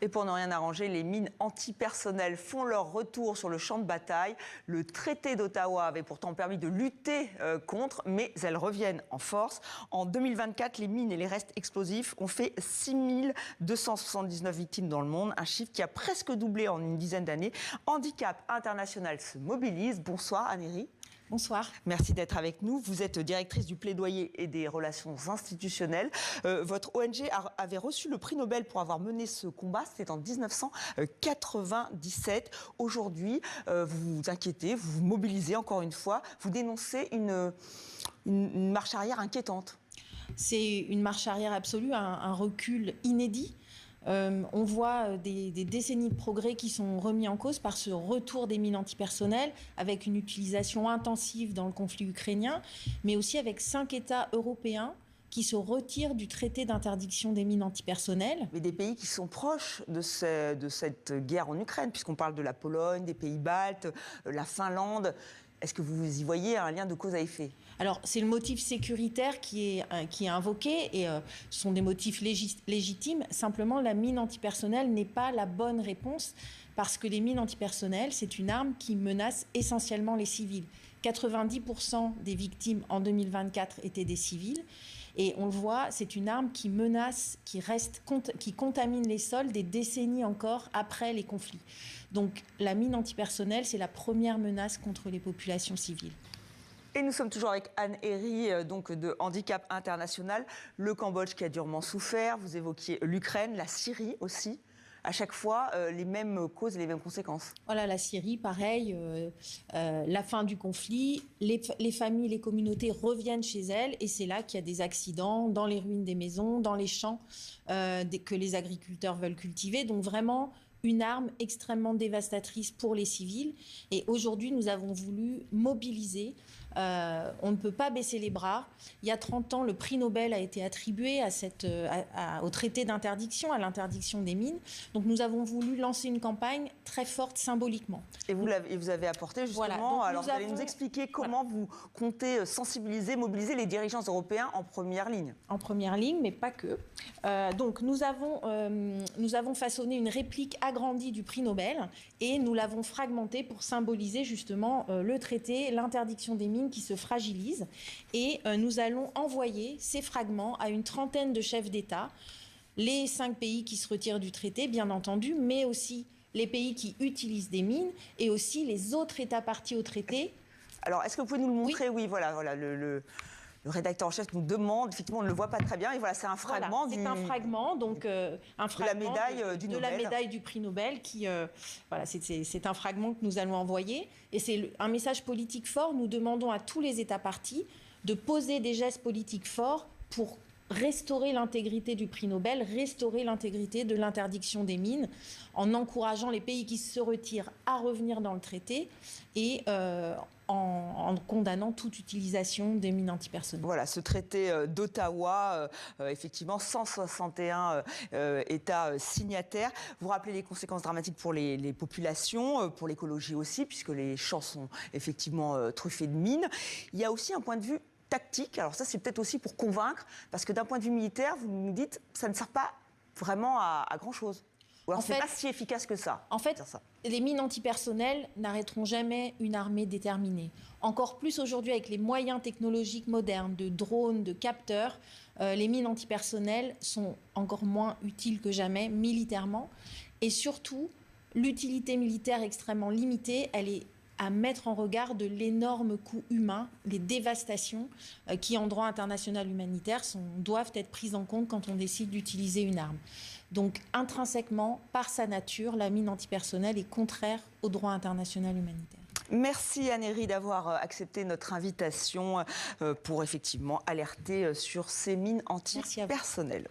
Et pour ne rien arranger, les mines antipersonnelles font leur retour sur le champ de bataille. Le traité d'Ottawa avait pourtant permis de lutter contre, mais elles reviennent en force. En 2024, les mines et les restes explosifs ont fait 6279 victimes dans le monde, un chiffre qui a presque doublé en une dizaine d'années. Handicap International se mobilise. Bonsoir Annéry. Bonsoir. Merci d'être avec nous. Vous êtes directrice du plaidoyer et des relations institutionnelles. Votre ONG avait reçu le prix Nobel pour avoir mené ce combat. C'était en 1997. Aujourd'hui, vous vous inquiétez, vous vous mobilisez encore une fois. Vous dénoncez une marche arrière inquiétante. C'est une marche arrière absolue, un recul inédit. On voit des décennies de progrès qui sont remis en cause par ce retour des mines antipersonnelles, avec une utilisation intensive dans le conflit ukrainien, mais aussi avec 5 États européens qui se retirent du traité d'interdiction des mines antipersonnelles. Mais des pays qui sont proches de cette guerre en Ukraine, puisqu'on parle de la Pologne, des pays baltes, la Finlande. Est-ce que vous y voyez un lien de cause à effet? Alors, c'est le motif sécuritaire qui est invoqué et ce sont des motifs légitimes. Simplement, la mine antipersonnelle n'est pas la bonne réponse parce que les mines antipersonnelles, c'est une arme qui menace essentiellement les civils. 90% des victimes en 2024 étaient des civils. Et on le voit, c'est une arme qui menace, qui contamine les sols des décennies encore après les conflits. Donc la mine antipersonnelle, c'est la première menace contre les populations civiles. Et nous sommes toujours avec Annéry, donc de Handicap International. Le Cambodge qui a durement souffert. Vous évoquiez l'Ukraine, la Syrie aussi. À chaque fois, les mêmes causes et les mêmes conséquences. Voilà, la Syrie, pareil, la fin du conflit, les familles, les communautés reviennent chez elles et c'est là qu'il y a des accidents dans les ruines des maisons, dans les champs que les agriculteurs veulent cultiver. Donc vraiment, une arme extrêmement dévastatrice pour les civils. Et aujourd'hui, nous avons voulu mobiliser. On ne peut pas baisser les bras. Il y a 30 ans, le prix Nobel a été attribué au traité d'interdiction, à l'interdiction des mines. Donc nous avons voulu lancer une campagne très forte symboliquement. Et vous avez apporté justement, voilà. alors vous allez nous expliquer comment vous comptez sensibiliser, mobiliser les dirigeants européens en première ligne. En première ligne, mais pas que. Donc nous avons façonné une réplique agrandie du prix Nobel et nous l'avons fragmenté pour symboliser justement le traité, l'interdiction des mines qui se fragilisent. Et nous allons envoyer ces fragments à une trentaine de chefs d'État, les 5 pays qui se retirent du traité, bien entendu, mais aussi les pays qui utilisent des mines et aussi les autres États partis au traité. Alors, est-ce que vous pouvez nous le montrer? Oui, voilà, le rédacteur en chef nous demande, effectivement, on ne le voit pas très bien, et voilà, c'est un fragment. Voilà, c'est un fragment, donc un fragment de la médaille du prix Nobel, voilà, c'est un fragment que nous allons envoyer, et c'est un message politique fort. Nous demandons à tous les États partis de poser des gestes politiques forts pour restaurer l'intégrité du prix Nobel, restaurer l'intégrité de l'interdiction des mines, en encourageant les pays qui se retirent à revenir dans le traité et en condamnant toute utilisation des mines antipersonnelles. Voilà, ce traité d'Ottawa, effectivement, 161 États signataires. Vous rappelez les conséquences dramatiques pour les populations, pour l'écologie aussi, puisque les champs sont effectivement truffés de mines. Il y a aussi un point de vue tactique. Alors ça, c'est peut-être aussi pour convaincre, parce que d'un point de vue militaire, vous nous dites, ça ne sert pas vraiment à grand-chose. Ou alors c'est pas si efficace que ça. En fait, les mines antipersonnelles n'arrêteront jamais une armée déterminée. Encore plus aujourd'hui avec les moyens technologiques modernes, de drones, de capteurs, les mines antipersonnelles sont encore moins utiles que jamais militairement. Et surtout, l'utilité militaire extrêmement limitée, elle est à mettre en regard de l'énorme coût humain, les dévastations qui, en droit international humanitaire, doivent être prises en compte quand on décide d'utiliser une arme. Donc, intrinsèquement, par sa nature, la mine antipersonnelle est contraire au droit international humanitaire. Merci Annéry d'avoir accepté notre invitation pour effectivement alerter sur ces mines antipersonnelles.